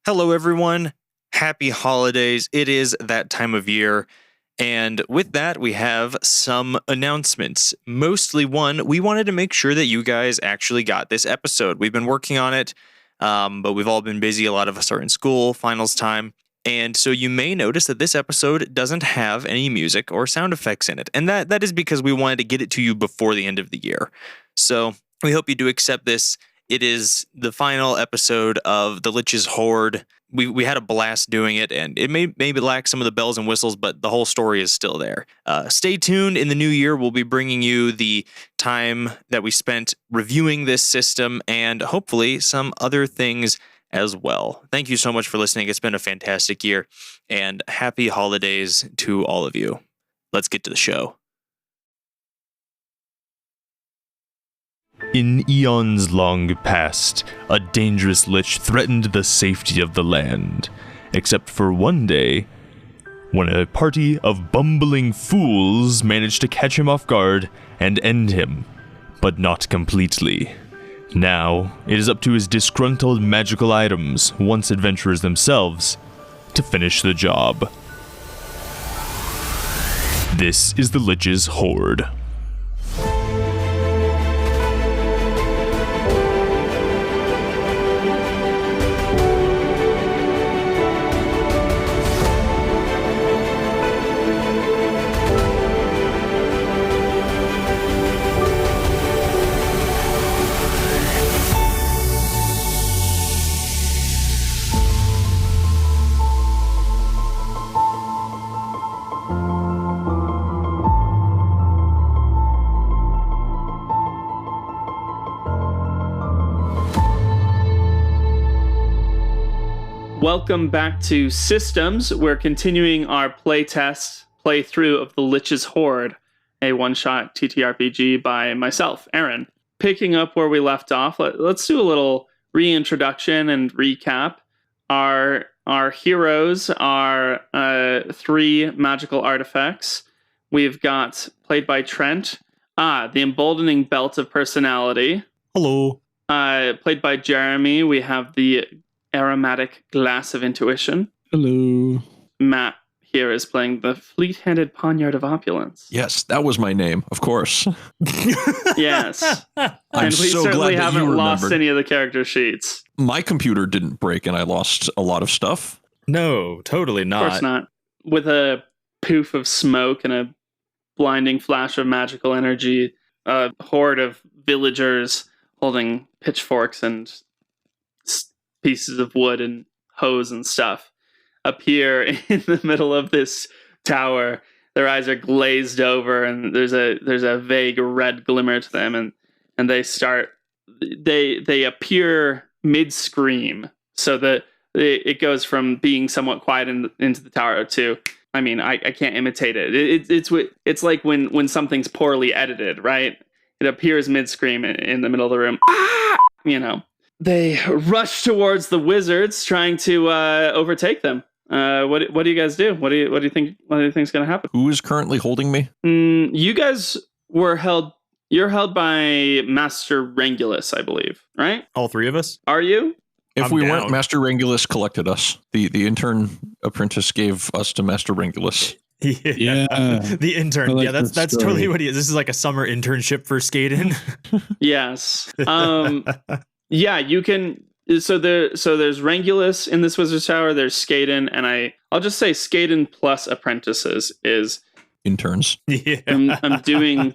Hello, everyone. Happy holidays. It is that time of year. And with that, we have some announcements. Mostly one, we wanted to make sure that you guys actually got this episode. We've been working on it, but we've all been busy. A lot of us are in school, finals time. And so you may notice that this episode doesn't have any music or sound effects in it. And that is because we wanted to get it to you before the end of the year. So we hope you do accept this. It is the final episode of the Lich's Horde. We had a blast doing it, and it may maybe lack some of the bells and whistles, but the whole story is still there. Stay tuned. In the new year, we'll be bringing you the time that we spent reviewing this system and hopefully some other things as well. Thank you so much for listening. It's been a fantastic year, and happy holidays to all of you. Let's get to the show. In eons long past, a dangerous Lich threatened the safety of the land. Except for one day, when a party of bumbling fools managed to catch him off guard and end him, but not completely. Now, it is up to his disgruntled magical items, once adventurers themselves, to finish the job. This is the Lich's Horde. Welcome back to Systems. We're continuing our playthrough of the Lich's Horde, a one-shot TTRPG by myself, Aaron. Picking up where we left off, let's do a little reintroduction and recap. Our heroes are three magical artifacts. We've got, played by Trent, the Emboldening Belt of Personality. Hello. Played by Jeremy, we have the Aromatic Glass of Intuition. Hello. Matt here is playing the Fleet-Handed Poniard of Opulence. Yes, that was my name, of course. Yes. I'm And we so certainly glad that haven't you lost remembered. any of the character sheets. My computer didn't break and I lost a lot of stuff. No, totally Of not. course not. With a poof of smoke and a blinding flash of magical energy, a horde of villagers holding pitchforks and pieces of wood and hose and stuff appear in the middle of this tower. Their eyes are glazed over and there's a vague red glimmer to them, and they appear mid-scream, so that it goes from being somewhat quiet into the tower to, I mean, I can't imitate it. It's like when something's poorly edited, right? It appears mid-scream in the middle of the room. You know. They rush towards the wizards, trying to overtake them. What do you guys do? What do you think? What do you think is going to happen? Who is currently holding me? You guys were held. You're held by Master Rengulus, I believe, right? All three of us? Are you? If I'm we down. weren't, Master Rengulus collected us. The intern apprentice gave us to Master Rengulus. Yeah. The intern. I like Yeah, that's this totally story. what he is. This is like a summer internship for Skaden. Yes. Yeah, you can. So there's Rengulus in this wizard's tower. There's Skaden, and I'll just say Skaden plus apprentices is. Interns. Yeah. I'm doing.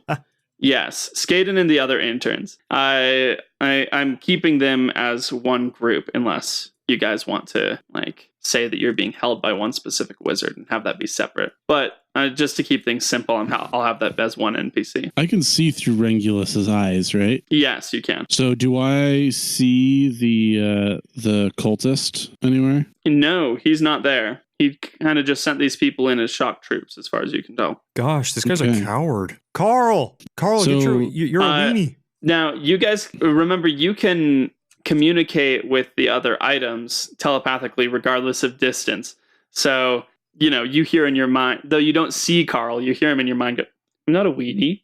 Yes, Skaden and the other interns. I'm keeping them as one group unless you guys want to say that you're being held by one specific wizard and have that be separate. But just to keep things simple, I'll have that as one NPC. I can see through Rengulus's eyes, right? Yes, you can. So do I see the cultist anywhere? No, he's not there. He kind of just sent these people in as shock troops, as far as you can tell. Gosh, this guy's Okay. a coward. Carl, So- you're a weenie. Now, you guys remember you can communicate with the other items telepathically, regardless of distance. So, you hear in your mind, though you don't see Carl, you hear him in your mind go, I'm not a weenie.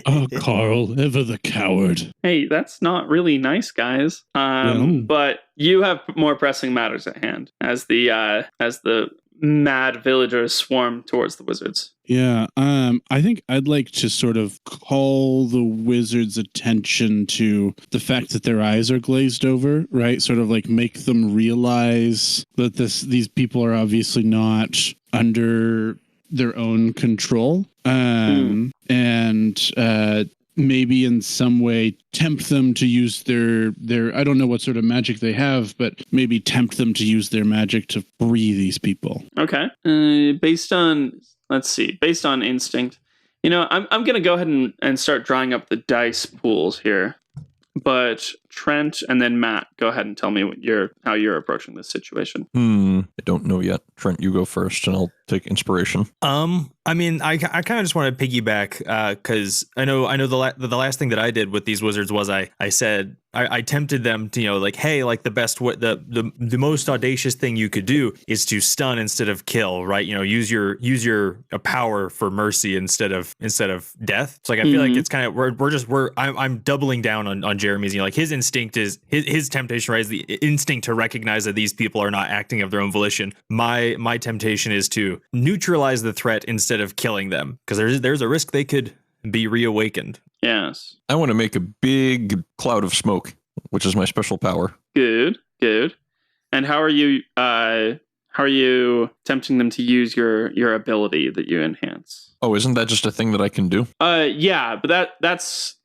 Oh, Carl, ever the coward. Hey, that's not really nice, guys. Well. But you have more pressing matters at hand as the mad villagers swarm towards the wizards. Yeah, I think I'd like to sort of call the wizard's attention to the fact that their eyes are glazed over, right? Sort of like make them realize that these people are obviously not under their own control. And maybe in some way tempt them to use their I don't know what sort of magic they have, but maybe tempt them to use their magic to free these people. Okay. Based on instinct, I'm gonna go ahead and start drawing up the dice pools here. But Trent and then Matt, go ahead and tell me how you're approaching this situation. I don't know yet. Trent, you go first, and I'll take inspiration. I mean, I kind of just want to piggyback because I know the last thing that I did with these wizards was I said I tempted them to like, hey, like the most audacious thing you could do is to stun instead of kill, right? Use your power for mercy instead of death. So like I feel like it's kind of I'm doubling down on Jeremy's. Like his instinct is his temptation, right? Is the instinct to recognize that these people are not acting of their own volition. My temptation is to neutralize the threat instead of killing them, because there's a risk they could be reawakened. Yes. I want to make a big cloud of smoke, which is my special power. Good. And how are you tempting them to use your ability that you enhance? Oh, isn't that just a thing that I can do? Yeah, but that's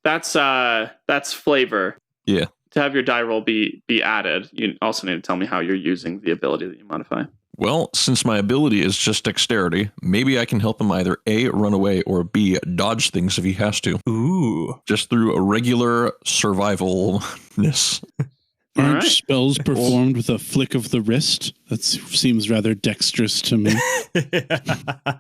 flavor. Yeah. To have your die roll be added, you also need to tell me how you're using the ability that you modify. Well, since my ability is just dexterity, maybe I can help him either A, run away, or B, dodge things if he has to. Ooh. Just through a regular survivalness. Aren't right. spells performed with a flick of the wrist? That seems rather dexterous to me.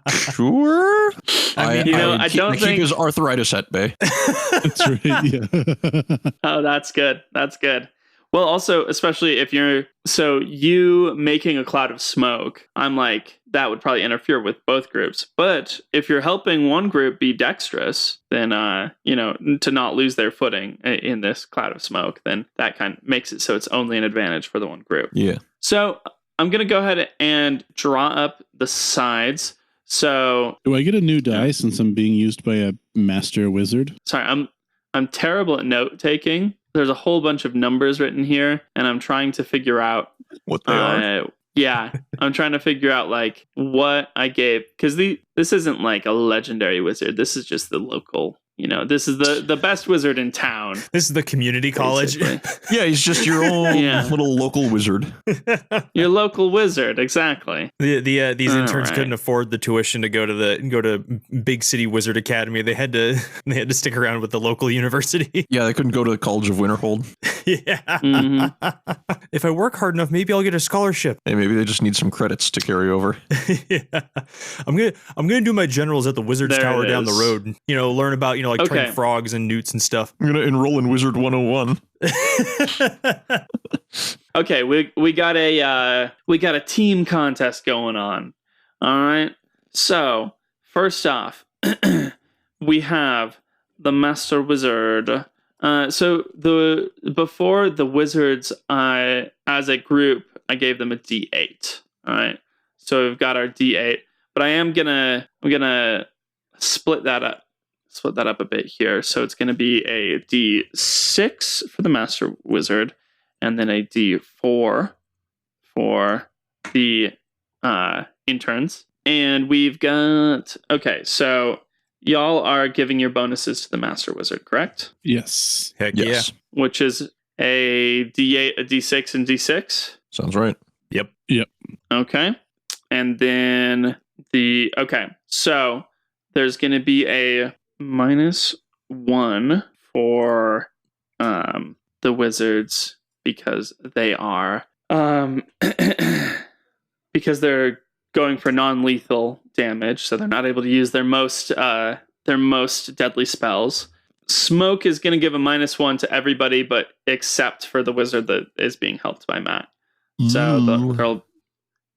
Sure. I mean, I don't keep think his arthritis at bay. That's right, yeah. Oh, that's good. That's good. Well, also, especially if you making a cloud of smoke, I'm like, that would probably interfere with both groups. But if you're helping one group be dexterous, then, to not lose their footing in this cloud of smoke, then that kind of makes it so it's only an advantage for the one group. Yeah. So I'm going to go ahead and draw up the sides. So Do I get a new die since I'm being used by a master wizard? sorry, I'm terrible at note taking. There's a whole bunch of numbers written here, and I'm trying to figure out What they are. Yeah, I'm trying to figure out like what I gave, because this isn't like a legendary wizard. This is just the local. This is the best wizard in town. This is the community college. basically. Yeah, he's just your own Yeah. little local wizard. Your local wizard, exactly. These interns right. couldn't afford the tuition to go to big city wizard academy. They had to stick around with the local university. Yeah, they couldn't go to the College of Winterhold. Yeah. Mhm. If I work hard enough, maybe I'll get a scholarship. Hey, maybe they just need some credits to carry over. Yeah. I'm gonna do my generals at the Wizard's There Tower it down the is. road. Learn about like Okay. train frogs and newts and stuff. I'm going to enroll in Wizard 101. Okay, we got a team contest going on. All right. So first off, we have the master wizard. So before the wizards, as a group, I gave them a D8. All right. So we've got our D8, but I'm gonna split that up a bit here. So it's gonna be a D6 for the master wizard, and then a D4 for the interns. And we've got so y'all are giving your bonuses to the master wizard, correct? Yes. Heck Yes. Which is a D8, a D6, and D6. Sounds right. yeah. Yep. Okay. And then so there's going to be a -1 for the wizards because they are because they're going for non-lethal damage, so they're not able to use their most deadly spells. Smoke is going to give a -1 to everybody, but except for the wizard that is being helped by Matt. So there'll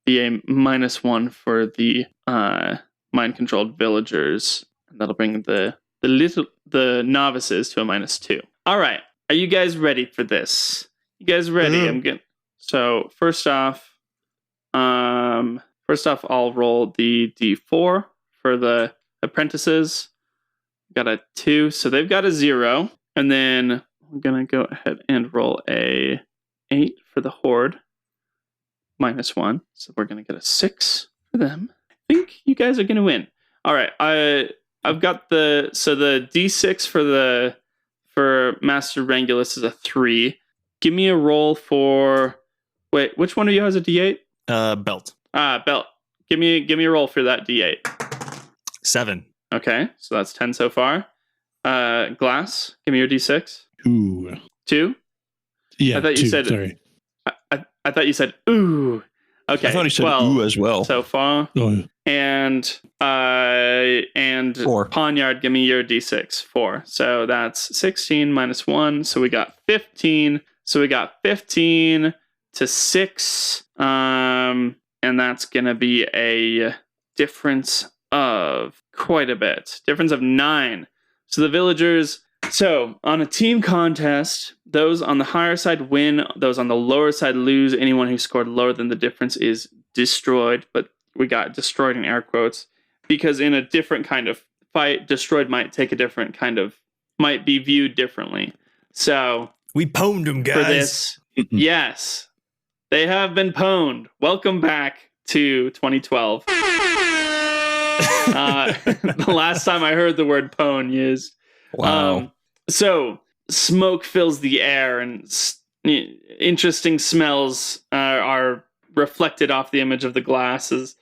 be a -1 for the mind-controlled villagers And that'll bring the novices to a -2. All right. Are you guys ready for this? You guys ready? I'm good. So first off, I'll roll the D4 for the apprentices. Got a 2, so they've got a 0. And then I'm gonna go ahead and roll a 8 for the Horde. -1. So we're gonna get a 6 for them. I think you guys are gonna win. All right. I've got the D6 for Master Rangulus is a 3. Give me a roll for. Wait, which one of you has a D8? Belt. Belt. Give me a roll for that D8. 7. Okay, so that's 10 so far. Glass. Give me your D6. 2. 2? Yeah, I thought you 2, said. sorry. I thought you said ooh. Okay. I thought he said ooh as well. So far. Oh, And 4. Ponyard, give me your D6. 4. So that's 16 -1. So we got 15. So we got 15 to 6. And that's gonna be a difference of quite a bit. Difference of 9. So the villagers. So on a team contest, those on the higher side win. Those on the lower side lose. Anyone who scored lower than the difference is destroyed. But we got destroyed in air quotes because in a different kind of fight, destroyed might might be viewed differently. So We pwned them, guys. for this, yes, they have been pwned. Welcome back to 2012. The last time I heard the word pwn used. Wow. So smoke fills the air and interesting smells are reflected off the image of the glasses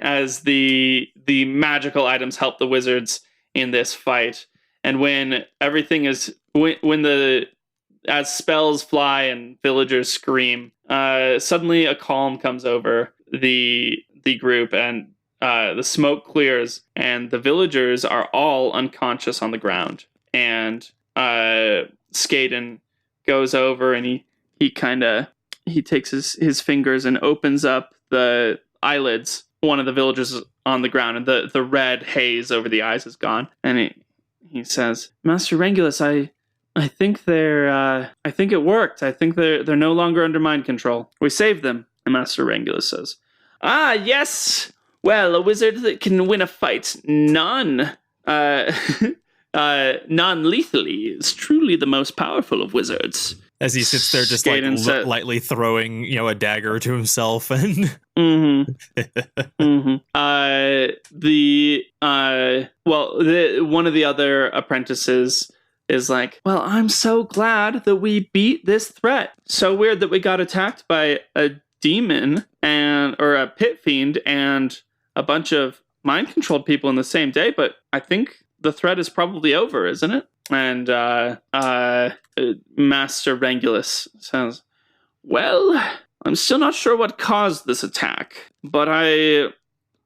as the magical items help the wizards in this fight. And when everything is as spells fly and villagers scream, suddenly a calm comes over the group and the smoke clears and the villagers are all unconscious on the ground. And Skaden goes over and he takes his fingers and opens up the eyelids. One of the villagers is on the ground, and the red haze over the eyes is gone. And he says, "Master Rangulus, I think I think it worked. I think they're no longer under mind control. We saved them." And Master Rangulus says, "Ah, yes. Well, a wizard that can win a fight non-lethally is truly the most powerful of wizards." As he sits there just Skaden said- lightly throwing, a dagger to himself and Mm-hmm. Mm-hmm. One of the other apprentices is like, "Well, I'm so glad that we beat this threat. So weird that we got attacked by a demon or a pit fiend and a bunch of mind-controlled people in the same day, but I think the threat is probably over, isn't it?" And Master Rangulus says, "Well, I'm still not sure what caused this attack, but I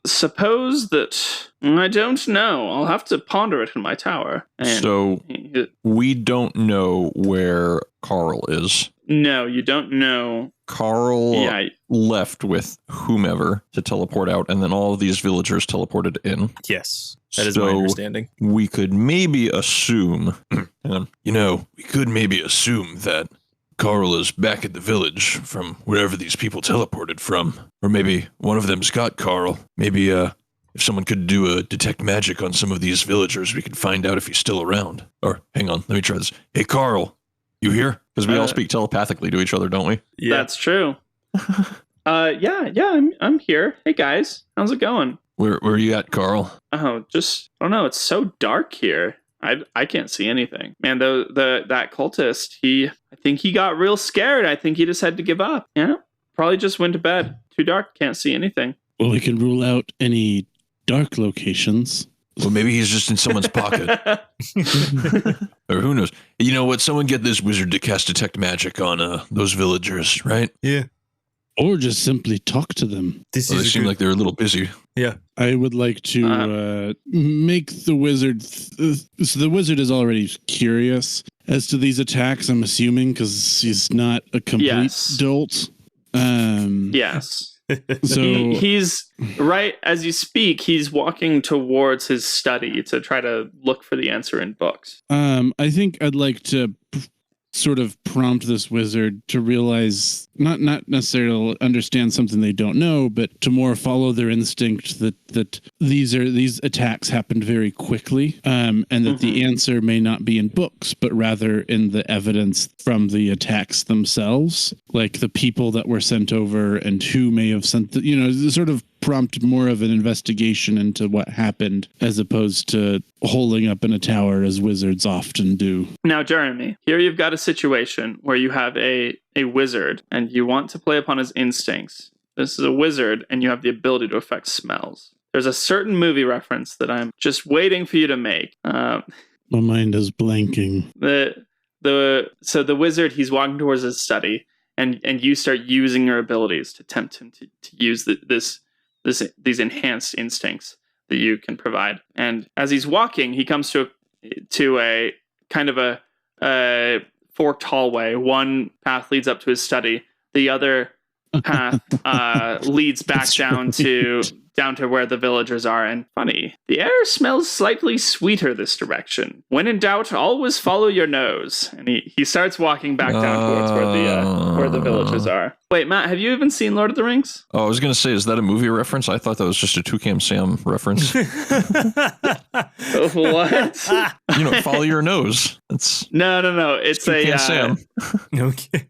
suppose that I don't know. I'll have to ponder it in my tower." And So we don't know where Carl is. No, you don't know. Carl left with whomever to teleport out, and then all of these villagers teleported in. yes, that is my understanding. We could maybe assume, that Carl is back at the village from wherever these people teleported from. Or maybe one of them's got Carl. Maybe if someone could do a detect magic on some of these villagers, we could find out if he's still around. Or hang on, let me try this. Hey, Carl, you here? Because we all speak telepathically to each other, don't we? Yeah. That's true. I'm here. Hey guys, how's it going? Where are you at, Carl? Oh, I don't know. It's so dark here. I can't see anything. Man, that cultist, I think he got real scared. I think he just had to give up. Yeah, probably just went to bed. Too dark, can't see anything. well, we can rule out any dark locations. Well, maybe he's just in someone's pocket. Or who knows? You know what? Someone get this wizard to cast detect magic on those villagers, right? Yeah. Or just simply talk to them. This Well, they is seem like they're a little busy. Yeah. I would like to make the wizard... so the wizard is already curious as to these attacks, I'm assuming, because he's not a complete dolt. Yes. So He's right as you speak. He's walking towards his study to try to look for the answer in books. I think I'd like to sort of prompt this wizard to realize, not necessarily understand something they don't know, but to more follow their instinct that these attacks happened very quickly, and that the answer may not be in books, but rather in the evidence from the attacks themselves, like the people that were sent over and who may have sent, sort of prompt more of an investigation into what happened as opposed to holding up in a tower as wizards often do. Now, Jeremy, here you've got a situation where you have a wizard and you want to play upon his instincts. This is a wizard and you have the ability to affect smells. There's a certain movie reference that I'm just waiting for you to make. My mind is blanking. So the wizard, he's walking towards his study and you start using your abilities to tempt him to use these enhanced instincts that you can provide. And as he's walking, he comes to a kind of a forked hallway. One path leads up to his study. The other path leads back down to where the villagers are. And funny, the air smells slightly sweeter this direction. When in doubt, always follow your nose. And he starts walking back down towards where the villagers are. Wait, Matt, have you even seen Lord of the Rings? Oh, I was going to say, is that a movie reference? I thought that was just a Toucan Sam reference. What? Follow your nose. That's No. It's Toucan a Sam. Okay.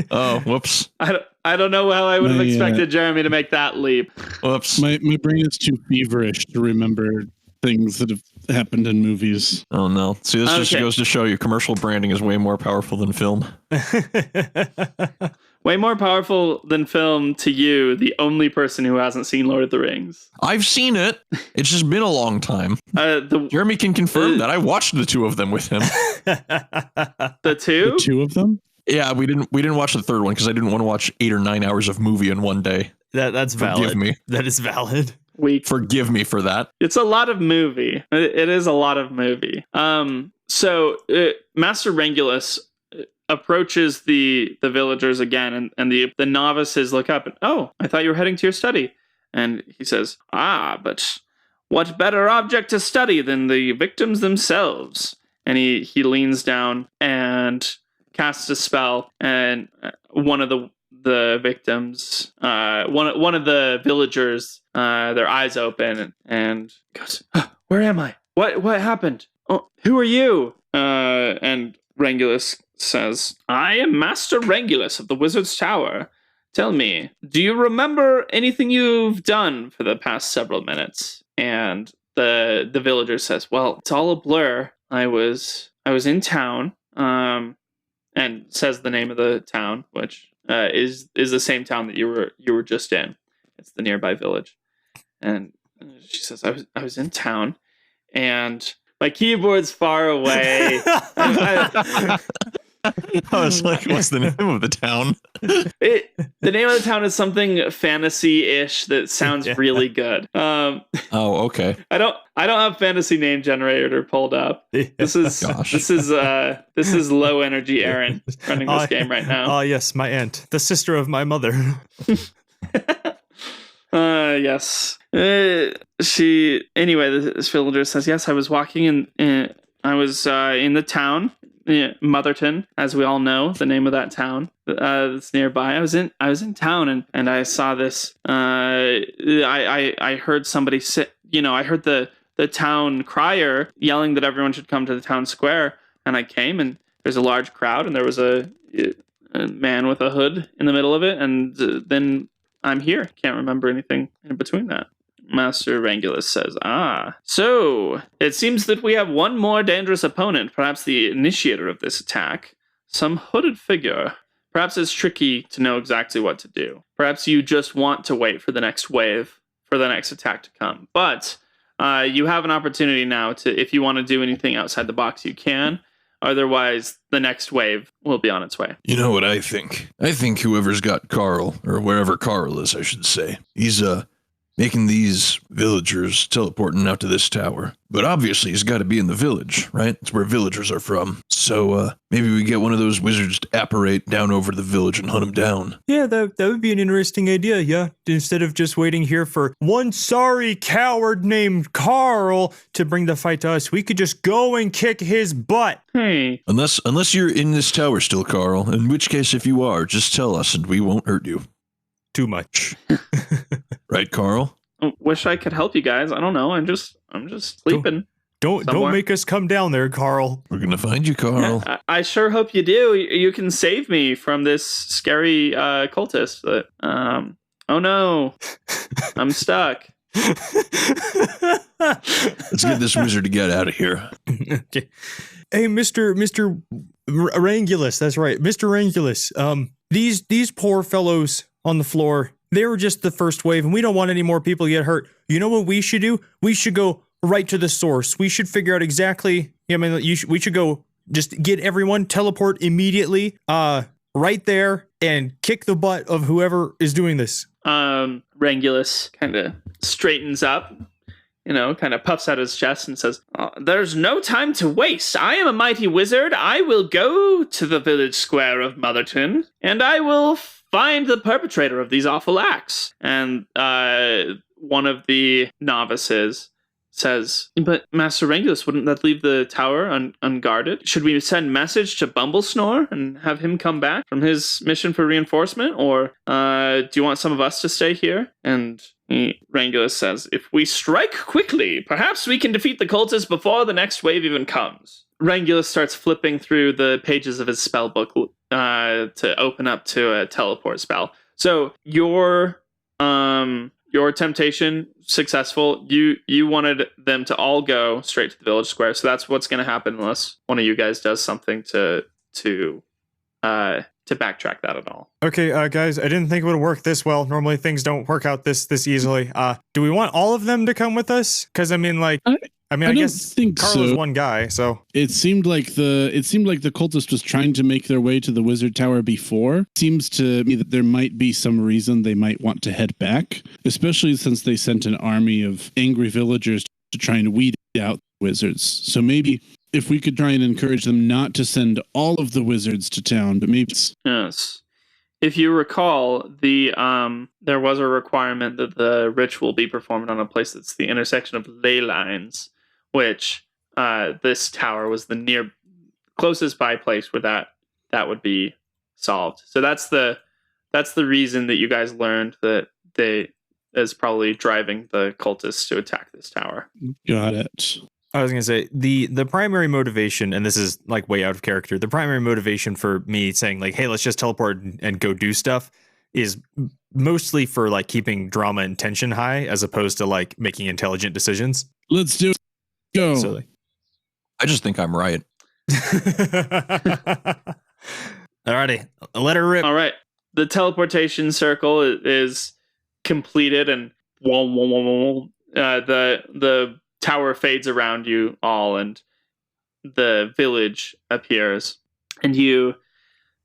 Oh, whoops. I don't know how I would have expected Jeremy to make that leap. Whoops. My brain is too feverish to remember things that have happened in movies. Oh, no. See, this just goes to show you commercial branding is way more powerful than film. Way more powerful than film to you, the only person who hasn't seen Lord of the Rings. I've seen it. It's just been a long time. Jeremy can confirm that. I watched the two of them with him. The two? The two of them? Yeah, we didn't watch the third one because I didn't want to watch 8 or 9 hours of movie in one day. That's valid. Forgive me. That is valid. Forgive me for that. It's a lot of movie. It is a lot of movie. So Master Rengulus approaches the villagers again, and the novices look up and, oh, I thought you were heading to your study. And he says, but what better object to study than the victims themselves? And he leans down and casts a spell, and one of the victims, one of the villagers, their eyes open and goes, "Where am I? What happened? Oh, who are you?" And Rengulus says, "I am Master Rengulus of the Wizard's Tower. Tell me, do you remember anything you've done for the past several minutes?" And the villager says, "Well, it's all a blur. I was in town." And says the name of the town, which is the same town that you were just in. It's the nearby village. And she says, I was in town, and my keyboard's far away. I was like, what's the name of the town? The name of the town is something fantasy-ish that sounds really good. Oh, okay. I don't have fantasy name generator pulled up. This is low energy Aaron running this game right now. Oh yes, my aunt, the sister of my mother. Yes. Anyway, this villager says, yes, I was walking I was in the town. Motherton, as we all know, the name of that town that's nearby. I was in town and I saw this. I heard somebody sit. I heard the town crier yelling that everyone should come to the town square, and I came, and there's a large crowd, and there was a man with a hood in the middle of it, and then I'm here. Can't remember anything in between that. Master Rengulus says, so it seems that we have one more dangerous opponent, perhaps the initiator of this attack, some hooded figure. Perhaps it's tricky to know exactly what to do. Perhaps you just want to wait for the next wave, for the next attack to come. But you have an opportunity now to, if you want to do anything outside the box, you can. Otherwise, the next wave will be on its way. You know what I think? I think whoever's got Carl, or wherever Carl is, I should say, making these villagers teleporting out to this tower. But obviously, he's got to be in the village, right? It's where villagers are from. So maybe we get one of those wizards to apparate down over to the village and hunt him down. Yeah, that would be an interesting idea, yeah. Instead of just waiting here for one sorry coward named Carl to bring the fight to us, we could just go and kick his butt. Hey. Unless you're in this tower still, Carl, in which case, if you are, just tell us and we won't hurt you. Too much. Right, Carl? Wish I could help you guys. I don't know. I'm just sleeping. Don't make us come down there, Carl. We're gonna find you, Carl. I sure hope you do. You can save me from this scary cultist. But, oh no, I'm stuck. Let's get this wizard to get out of here. Okay. Hey, Mr. Rangulus, that's right, Mr. Rangulus. These poor fellows on the floor, they were just the first wave, and we don't want any more people to get hurt. You know what we should do? We should go right to the source. We should figure out exactly. We should go just get everyone, teleport immediately, right there, and kick the butt of whoever is doing this. Rangulus kind of straightens up, kind of puffs out his chest and says, "There's no time to waste. I am a mighty wizard. I will go to the village square of Motherton, and I will find the perpetrator of these awful acts." And one of the novices says, "But Master Rangulus, wouldn't that leave the tower unguarded? Should we send message to Bumblesnore and have him come back from his mission for reinforcement? Or do you want some of us to stay here?" And Rangulus says, "If we strike quickly, perhaps we can defeat the cultists before the next wave even comes." Rangulus starts flipping through the pages of his spell book to open up to a teleport spell. So your temptation successful. You wanted them to all go straight to the village square, so that's what's going to happen unless one of you guys does something to backtrack that at all. Okay, guys, I didn't think it would work this well. Normally things don't work out this easily. Do we want all of them to come with us? Because I guess Carl is one guy, so it seemed like the cultist was trying to make their way to the wizard tower before. Seems to me that there might be some reason they might want to head back, especially since they sent an army of angry villagers to try and weed out wizards. So maybe if we could try and encourage them not to send all of the wizards to town, but maybe yes. If you recall, there was a requirement that the ritual be performed on a place that's the intersection of ley lines, which this tower was the closest by place where that would be solved. So that's the reason that you guys learned that they is probably driving the cultists to attack this tower. Got it. I was going to say the primary motivation, and this is like way out of character, the primary motivation for me saying like, hey, let's just teleport and go do stuff is mostly for like keeping drama and tension high as opposed to like making intelligent decisions. Let's do it. Go. So, I just think I'm right. Alrighty, let her rip. All right. The teleportation circle is completed, and the tower fades around you all, and the village appears, and you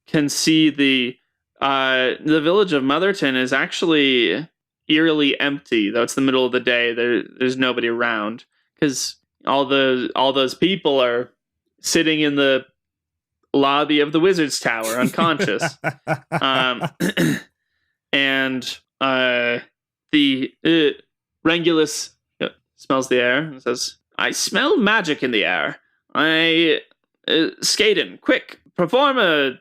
can see the village of Motherton is actually eerily empty, though it's the middle of the day. There's nobody around because all those people are sitting in the lobby of the Wizard's Tower, unconscious. And the Rangulus smells the air and says, "I smell magic in the air. Skaden, quick, perform a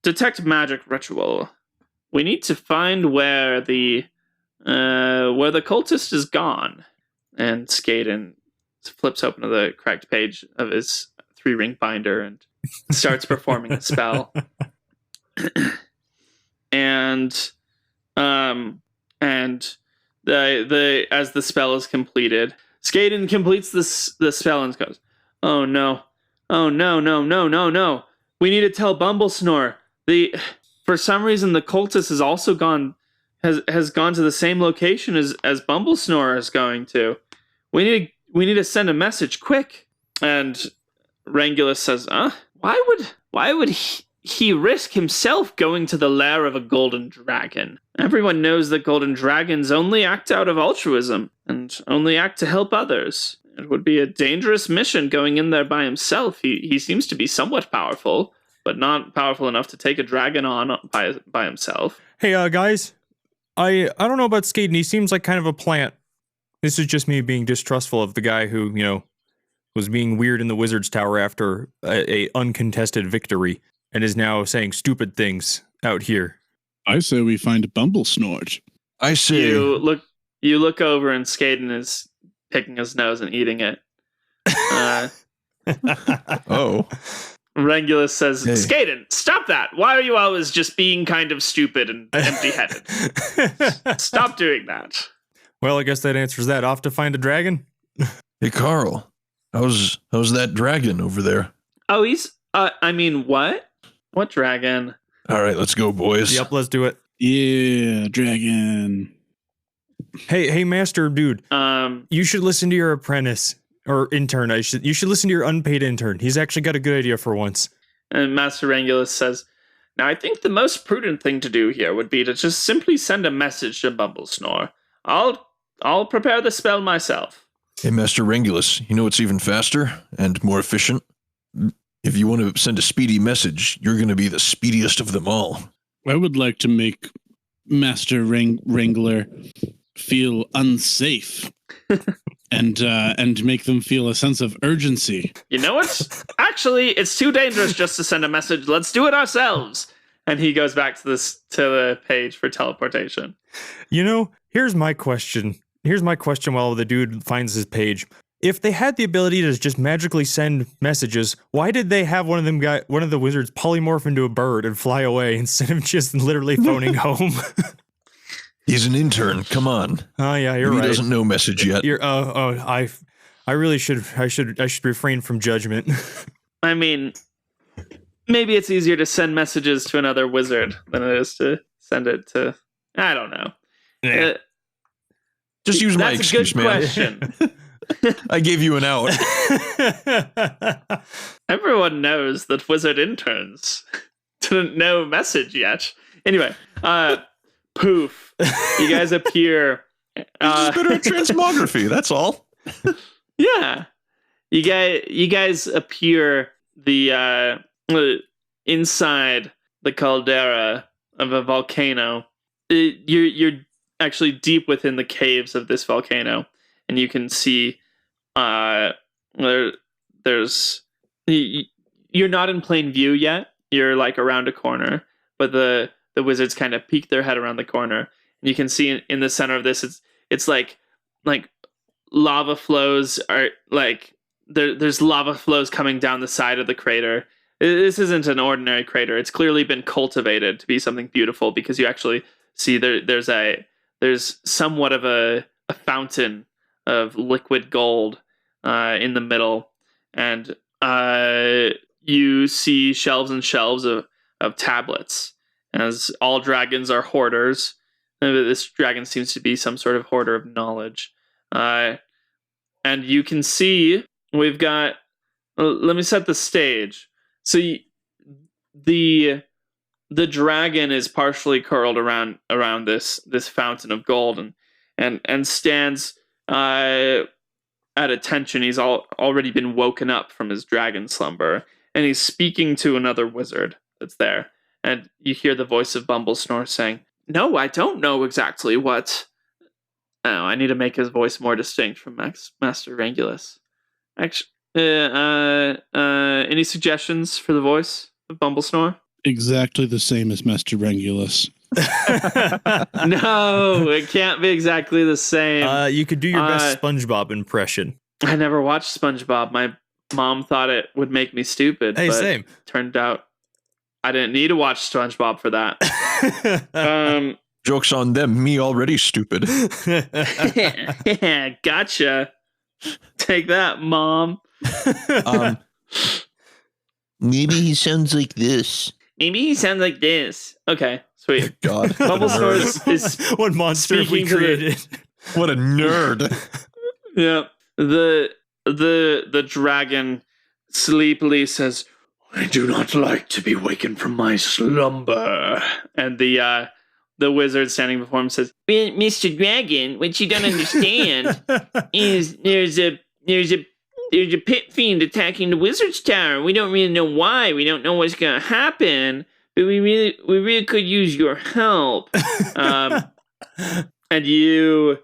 detect magic ritual. We need to find where the cultist is gone." And Skaden flips open to the correct page of his 3-ring binder and starts performing a spell. And as the spell is completed, Skaden completes the spell and goes, "Oh no. We need to tell Bumblesnore. For some reason the cultist has also gone to the same location as Bumblesnore is going to. We need to send a message quick." And Rangulus says, Why would he risk himself going to the lair of a golden dragon? Everyone knows that golden dragons only act out of altruism and only act to help others. It would be a dangerous mission going in there by himself. He seems to be somewhat powerful, but not powerful enough to take a dragon on by himself. Hey, guys, I don't know about Skaden. He seems like kind of a plant. This is just me being distrustful of the guy who, was being weird in the Wizard's Tower after a uncontested victory and is now saying stupid things out here. I say we find Bumble Snort. I say You look over and Skaden is picking his nose and eating it. oh. Regulus says, Hey. Skaden, stop that. Why are you always just being kind of stupid and empty-headed? Stop doing that. Well, I guess that answers that. Off to find a dragon? Hey, Carl. How's that dragon over there? Oh, he's... what? What dragon? All right, let's go, boys. Yep, let's do it. Yeah, dragon. Hey, master dude. You should listen to your apprentice. Or intern, you should listen to your unpaid intern. He's actually got a good idea for once. And Master Regulus says, now I think the most prudent thing to do here would be to just simply send a message to Bumblesnore. I'll prepare the spell myself. Hey, Master Regulus, you know what's even faster and more efficient? If you want to send a speedy message, you're going to be the speediest of them all. I would like to make Master Wrangler feel unsafe and make them feel a sense of urgency. You know what? Actually, it's too dangerous just to send a message. Let's do it ourselves. And he goes back to the page for teleportation. Here's my question. Here's my question while the dude finds his page. If they had the ability to just magically send messages, why did they have one of the wizards polymorph into a bird and fly away instead of just literally phoning home? He's an intern. Come on. Oh yeah, you're right. He doesn't know message yet. I really should refrain from judgment. I mean, maybe it's easier to send messages to another wizard than it is to send it to... I don't know. Yeah. Just use my That's a excuse, good man. question. I gave you an out. Everyone knows that wizard interns didn't know message yet. Anyway, poof. You guys appear. He's just better at transmography, that's all. Yeah. You guys appear the inside the caldera of a volcano. You're actually deep within the caves of this volcano, and you can see there's you're not in plain view yet. You're like around a corner, but the wizards kind of peek their head around the corner, and you can see in the center of this it's like lava flows are like there's lava flows coming down the side of the crater. This isn't an ordinary crater. It's clearly been cultivated to be something beautiful, because you actually see there's somewhat of a fountain of liquid gold in the middle, and you see shelves and shelves of tablets. As all dragons are hoarders, this dragon seems to be some sort of hoarder of knowledge. And you can see we've got... let me set the stage. So the dragon is partially curled around this fountain of gold and stands at attention. He's already been woken up from his dragon slumber, and he's speaking to another wizard that's there. And you hear the voice of Bumblesnore saying, "No, I don't know exactly what." Oh, I need to make his voice more distinct from Master Regulus. Actually, any suggestions for the voice of Bumblesnore? Exactly the same as Master Regulus. No, it can't be exactly the same. You could do your best SpongeBob impression. I never watched SpongeBob. My mom thought it would make me stupid. Hey, but same. Turned out I didn't need to watch SpongeBob for that. Joke's on them. Me already stupid. Gotcha. Take that, Mom. Maybe he sounds like this. Maybe he sounds like this. Okay, sweet. God. Bumblesnore is What monster have we speaking to created? What a nerd. yeah. The dragon sleepily says, I do not like to be wakened from my slumber. And the wizard standing before him says, "Well, Mr. Dragon, what you don't understand is there's a pit fiend attacking the wizard's tower. We don't really know why. We don't know what's gonna happen, but we really could use your help." And you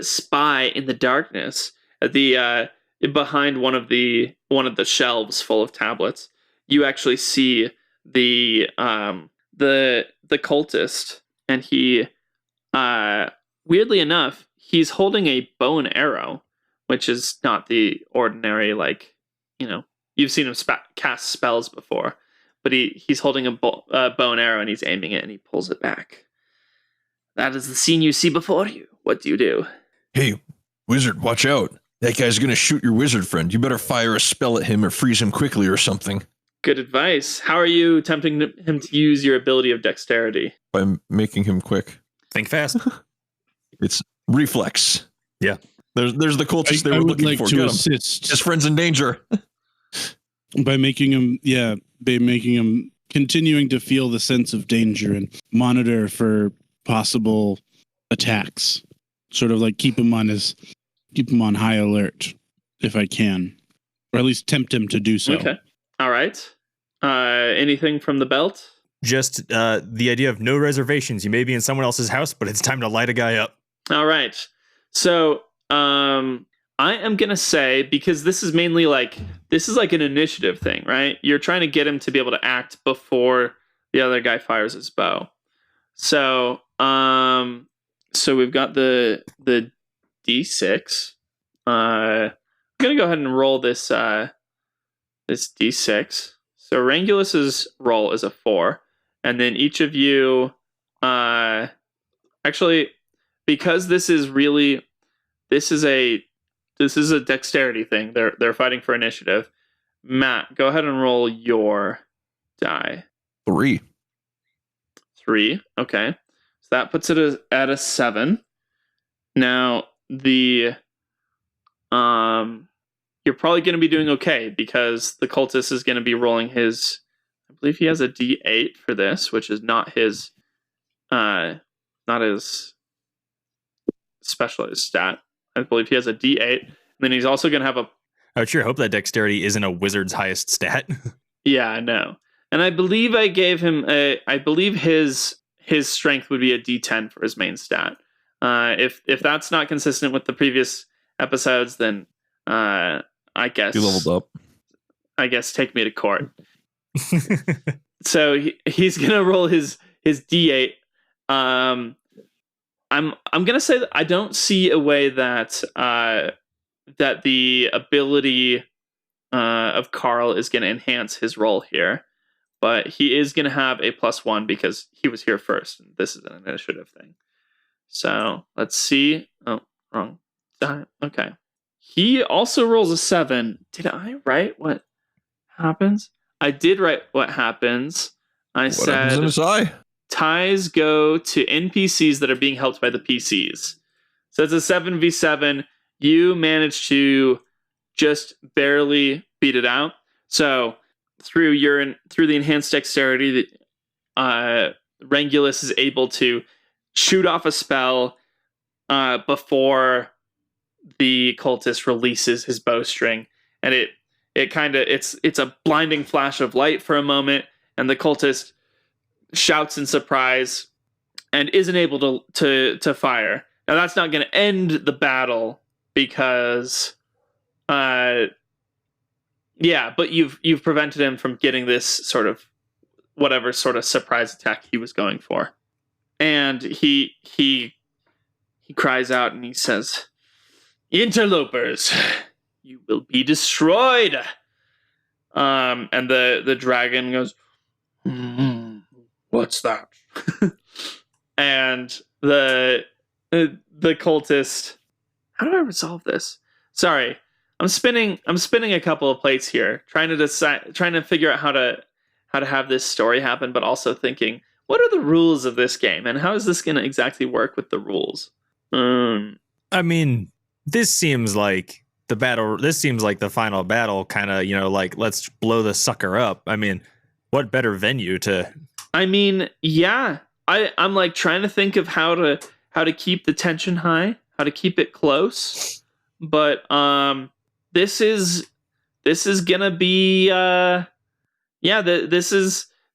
spy in the darkness at the behind one of the shelves full of tablets. You actually see the cultist, and he weirdly enough, he's holding a bow and arrow, which is not the ordinary, like, you've seen him cast spells before, but he's holding a bow and arrow, and he's aiming it, and he pulls it back. That is the scene you see before you. What do you do? Hey, wizard, watch out. That guy's going to shoot your wizard friend. You better fire a spell at him or freeze him quickly or something. Good advice. How are you tempting him to use your ability of dexterity? By making him quick. Think fast. It's reflex. Yeah. There's the cultist they were looking like for. to Get assist his friend's in danger. by making him continuing to feel the sense of danger and monitor for possible attacks. Sort of like keep him on high alert if I can, or at least tempt him to do so. Okay. All right. Anything from the belt? Just the idea of no reservations. You may be in someone else's house, but it's time to light a guy up. All right. So I am going to say, because this is mainly like an initiative thing, right? You're trying to get him to be able to act before the other guy fires his bow. So we've got the D6. I'm going to go ahead and roll this D6. So Rangulus's roll is a 4. And then each of you, actually, because this is a dexterity thing. They're fighting for initiative. Matt, go ahead and roll your die. 3. 3. Okay. So that puts it at a 7. Now you're probably going to be doing okay because the cultist is going to be rolling his. I believe he has a D8 for this, which is not his specialized stat. I believe he has a D8. And then he's also going to have a. I would sure hope that dexterity isn't a wizard's highest stat. Yeah, I know. And I believe I gave him I believe his strength would be a D10 for his main stat. If that's not consistent with the previous episodes, then I guess You leveled up. I guess take me to court. So he's gonna roll his D8. I'm gonna say that I don't see a way that that the ability of Carl is gonna enhance his roll here, but he is gonna have a +1 because he was here first. And this is an initiative thing. So let's see. Oh, wrong die. Okay. He also rolls a 7. Did I write what happens? I did write what happens. What happens in his eye? Ties go to NPCs that are being helped by the PCs. So it's a 7v7. You manage to just barely beat it out. So through the enhanced dexterity, Rangulus is able to shoot off a spell before the cultist releases his bowstring, and it's a blinding flash of light for a moment, and the cultist shouts in surprise and isn't able to fire. Now that's not going to end the battle because but you've prevented him from getting this sort of whatever sort of surprise attack he was going for. And he cries out and he says, "Interlopers, you will be destroyed." And the dragon goes, "What's that?" And the cultist. How do I resolve this? Sorry, I'm spinning a couple of plates here, trying to figure out how to have this story happen, but also thinking, what are the rules of this game, and how is this going to exactly work with the rules? I mean, this seems like the battle. This seems like the final battle, kind of, like let's blow the sucker up. I mean, what better venue to? I mean, yeah. I'm like trying to think of how to keep the tension high, how to keep it close. But this is gonna be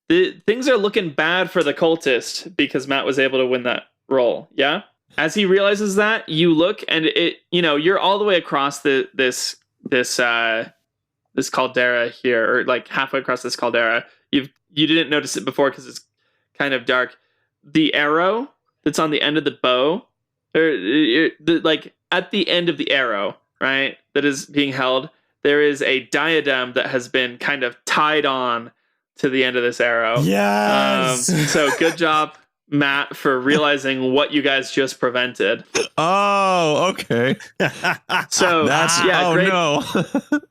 things are looking bad for the cultist because Matt was able to win that roll. Yeah. As he realizes that, you look and you're all the way across this caldera here, or like halfway across this caldera. You didn't notice it before because it's kind of dark. The arrow that's on the end of the bow, like at the end of the arrow, right, that is being held, there is a diadem that has been kind of tied on to the end of this arrow. Yes. So good job, Matt, for realizing what you guys just prevented. Oh, okay. So great, no.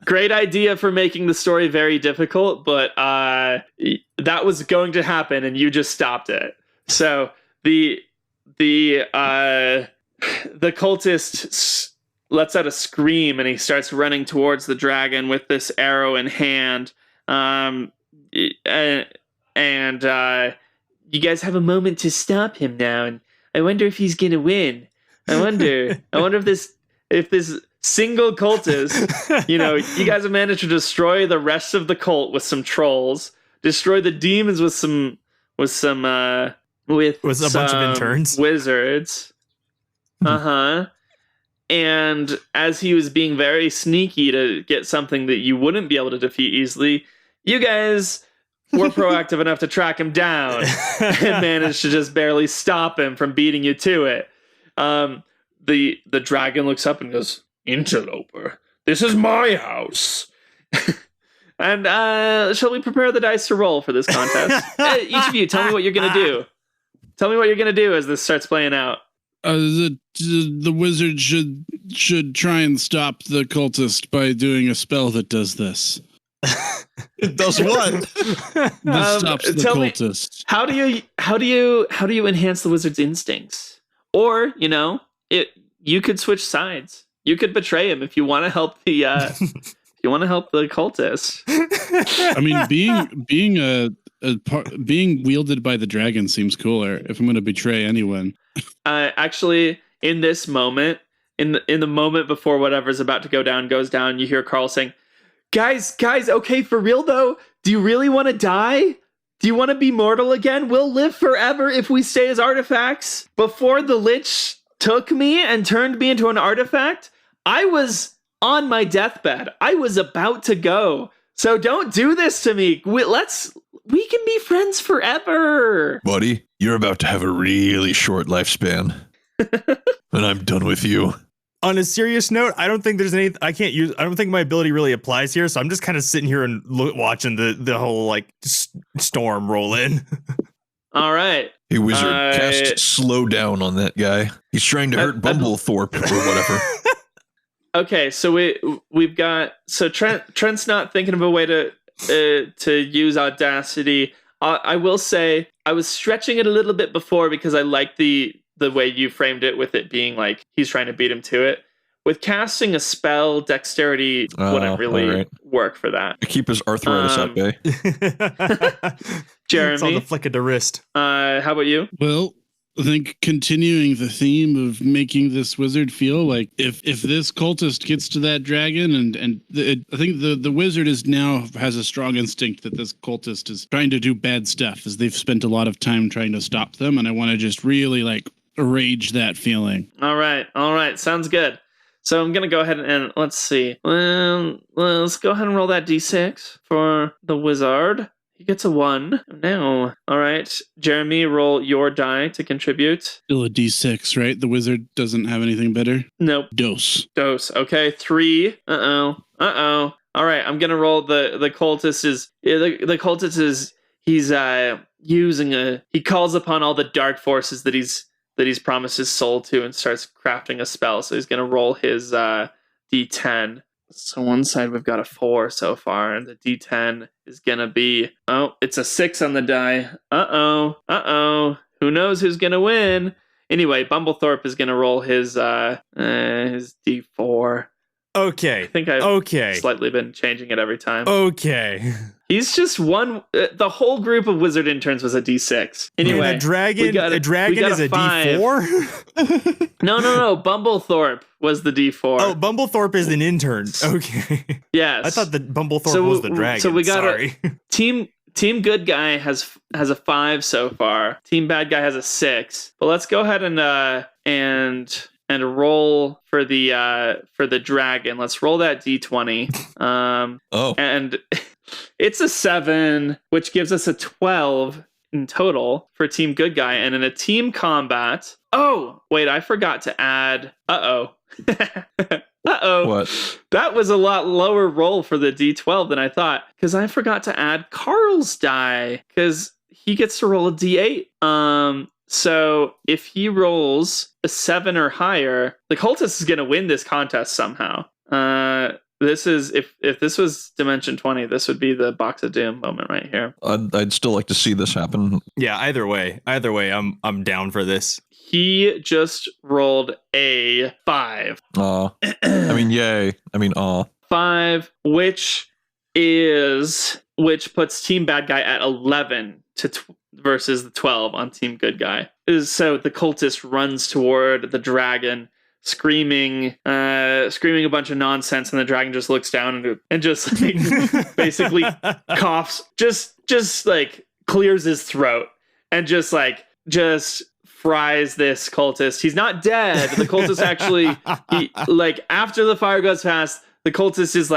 great idea for making the story very difficult, but that was going to happen and you just stopped it. So the cultist lets out a scream and he starts running towards the dragon with this arrow in hand. And you guys have a moment to stop him now, and I wonder if he's gonna win. I wonder if this single cultist, you guys have managed to destroy the rest of the cult with some trolls, destroy the demons with a bunch of interns, wizards. And as he was being very sneaky to get something that you wouldn't be able to defeat easily, you guys were proactive enough to track him down and managed to just barely stop him from beating you to it. The dragon looks up and goes, "Interloper, this is my house." And shall we prepare the dice to roll for this contest? Each of you, tell me what you're going to do. Tell me what you're going to do as this starts playing out. The wizard should try and stop the cultist by doing a spell that does this. It does what? This stops the cultist. How do you enhance the wizard's instincts? Or you could switch sides. You could betray him if you want to help the cultist. I mean, being wielded by the dragon seems cooler. If I'm going to betray anyone, actually, in this moment, in the moment before whatever's about to go down goes down, you hear Carl saying, Guys, okay, for real though, do you really want to die? Do you want to be mortal again? We'll live forever if we stay as artifacts. Before the Lich took me and turned me into an artifact, I was on my deathbed. I was about to go. So don't do this to me. We can be friends forever. Buddy, you're about to have a really short lifespan. And I'm done with you. On a serious note, I don't think there's any. I don't think my ability really applies here. So I'm just kind of sitting here and watching the whole storm roll in. All right. Hey, wizard, cast slow down on that guy. He's trying to hurt Bumblethorpe or whatever. Okay, so we've got Trent's not thinking of a way to use Audacity. I will say I was stretching it a little bit before because I like the way you framed it with it being like he's trying to beat him to it. With casting a spell, dexterity wouldn't really work for that. Keep his arthritis at bay. Jeremy, it's all the flick of the wrist. How about you? Well, I think continuing the theme of making this wizard feel like if this cultist gets to that dragon I think the wizard now has a strong instinct that this cultist is trying to do bad stuff as they've spent a lot of time trying to stop them, and I want to just really rage that feeling. All right, sounds good. So I'm gonna go ahead and let's see. Let's go ahead and roll that d6 for the wizard. He gets a 1. No. All right. Jeremy, roll your die to contribute. Still a d6, right? The wizard doesn't have anything better? Nope. Dose. Okay. 3. Uh-oh. All right. I'm going to roll the cultist the cultist is, he's he calls upon all the dark forces that he's promised his soul to and starts crafting a spell. So he's going to roll his d10. So one side we've got a 4 so far, and the d10 is gonna be it's a 6 on the die. Who knows who's gonna win? Anyway, Bumblethorpe is gonna roll his d4. Okay. I think I've Okay. slightly been changing it every time. Okay. He's just one. The whole group of wizard interns was a D6. Anyway, And a dragon. we got a dragon is a five. D4. No. Bumblethorpe was the D4. Oh, Bumblethorpe is an intern. Okay. Yes. I thought that Bumblethorpe was the dragon. So we got Sorry. Team good guy has a 5 so far. Team bad guy has a 6. But let's go ahead and roll for the dragon. Let's roll that D20. And it's a 7, which gives us a 12 in total for team good guy. And in a team combat, oh wait, I forgot to add. Uh-oh. What? That was a lot lower roll for the D12 than I thought, because I forgot to add Carl's die, because he gets to roll a D8. So if he rolls a 7 or higher, the cultist is going to win this contest somehow. This is if this was Dimension 20, this would be the Box of Doom moment right here. I'd still like to see this happen. Yeah, either way, I'm down for this. He just rolled a 5. I mean, yay. I mean, 5, which puts Team Bad Guy at 11 versus the 12 on Team Good Guy. So the cultist runs toward the dragon, screaming a bunch of nonsense, and the dragon just looks down and just like basically coughs, just like clears his throat, and just fries this cultist. He's not dead. The cultist actually, after the fire goes past, the cultist is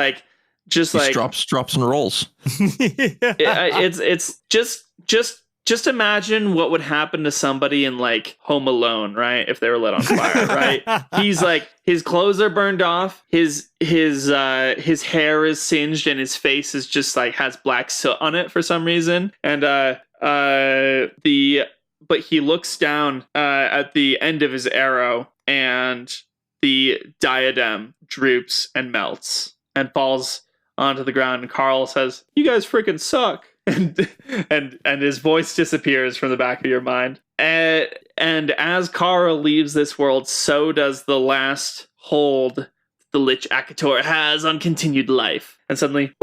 drops and rolls. It's just imagine what would happen to somebody in like Home Alone, right? If they were lit on fire, right? He's like, his clothes are burned off, his hair is singed, and his face is just like has black soot on it for some reason. And but he looks down at the end of his arrow, and the diadem droops and melts and falls onto the ground. And Carl says, "You guys freaking suck." And his voice disappears from the back of your mind. And as Carl leaves this world, so does the last hold the Lich Akator has on continued life. And suddenly,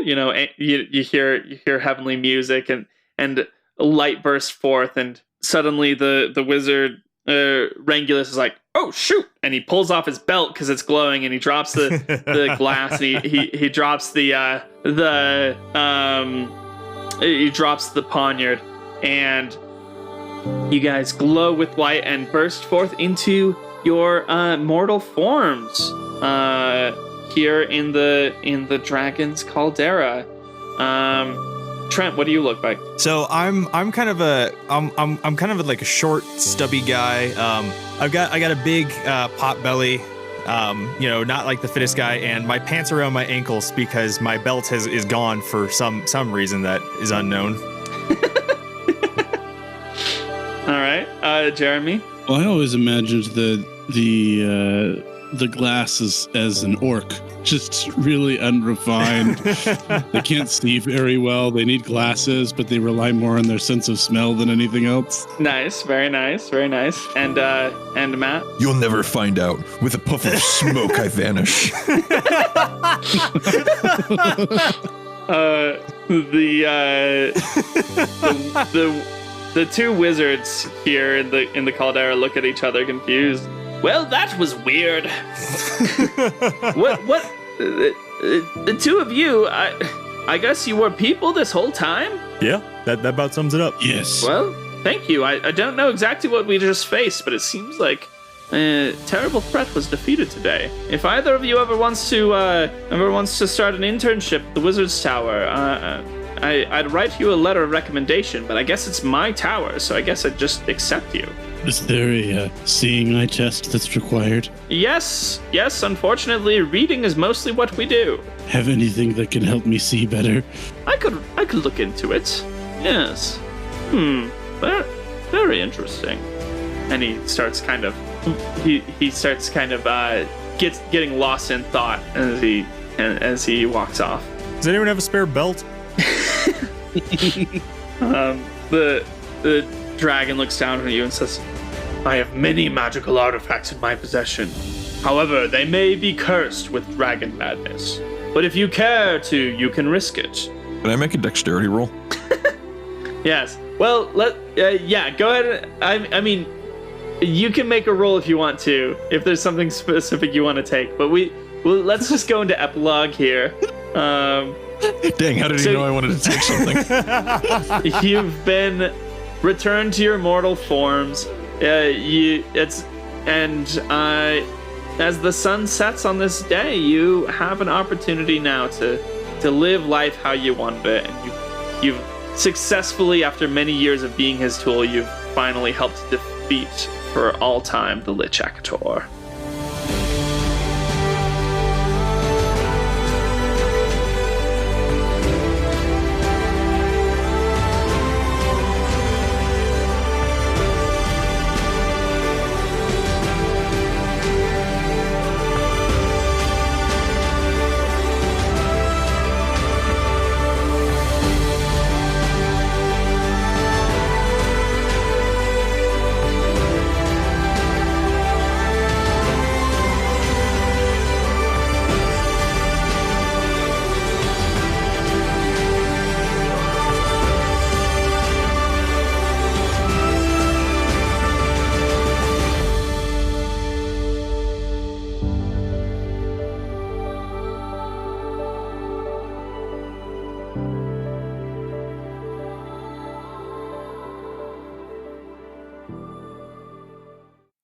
you hear heavenly music, and light bursts forth, and suddenly the wizard Rangulus is like, "Oh shoot!" And he pulls off his belt because it's glowing, and he drops the glass, and he drops he drops the poniard, and you guys glow with light and burst forth into your mortal forms here in the dragon's caldera. Trent, what do you look like? So I'm kind of like a short, stubby guy. I got a big pot belly. Not like the fittest guy, and my pants around my ankles because my belt is gone for some reason that is unknown. All right, Jeremy. Well, I always imagined the glass as an orc, just really unrefined. They can't see very well. They need glasses, but they rely more on their sense of smell than anything else. Nice, very nice, very nice. And Matt? You'll never find out. With a puff of smoke, I vanish. The two wizards here in the caldera look at each other confused. Well, that was weird. What? The two of you, I guess you were people this whole time? Yeah, that about sums it up. Yes. Well, thank you. I don't know exactly what we just faced, but it seems like a terrible threat was defeated today. If either of you ever wants to start an internship at the Wizard's Tower, I'd write you a letter of recommendation, but I guess it's my tower, so I guess I'd just accept you. Is there a seeing eye test that's required? Yes. Unfortunately, reading is mostly what we do. Have anything that can help me see better? I could look into it. Yes. Very interesting. And he starts kind of getting lost in thought as he walks off. Does anyone have a spare belt? The dragon looks down at you and says, "I have many magical artifacts in my possession. However, they may be cursed with dragon madness. But if you care to, you can risk it. Can I make a dexterity roll? Yes. Well, yeah, go ahead. I mean, you can make a roll if you want to, if there's something specific you want to take. But let's just go into epilogue here. Dang, how did he know I wanted to take something? You've been returned to your mortal forms. As the sun sets on this day, you have an opportunity now to live life how you want it. And you've successfully, after many years of being his tool, you've finally helped defeat for all time the Lich Akator.